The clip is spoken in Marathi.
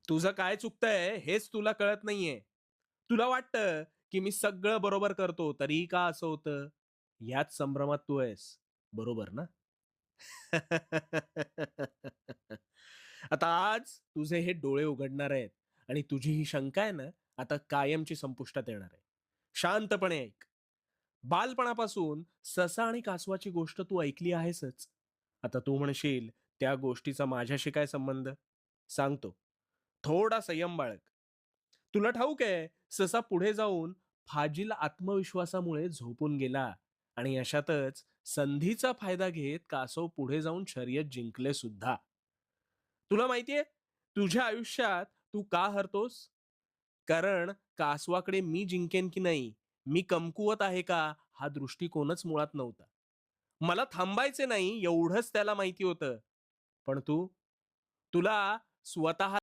तुझं काय चुकतंय हेच तुला कळत नाहीये. तुला वाटतं, की मी सगळं बरोबर करतो, तरीही का असं होतं? याच संभ्रमात तू आहेस. बरोबर ना? आता आज तुझे हे डोळे उघडणार आहेत आणि तुझी ही शंका आहे ना, आता कायमची संपुष्टात येणार आहे. शांतपणे ऐक. बालपणापासून ससा आणि कासवाची गोष्ट तू ऐकली आहेसच. आता तू म्हणशील, त्या गोष्टीचा माझ्याशी काय संबंध? सांगतो. थोडा संयम बाळग. तुला ठाऊक आहे, ससा पुढे जाऊन फाजील आत्मविश्वासामुळे झोपून गेला आणि अशातच संधीचा फायदा घेत कासव पुढे जाऊन शर्यत जिंकले सुद्धा. तुला माहितीये, तुझ्या आयुष्यात तू का हरतोस? कारण कासवाकडे मी जिंकेन की नाही, मी कमकुवत आहे का, हा दृष्टिकोनच मुळात नव्हता. मला थांबायचे नाही एवढंच त्याला माहिती होतं. पण तू? तुला स्वतः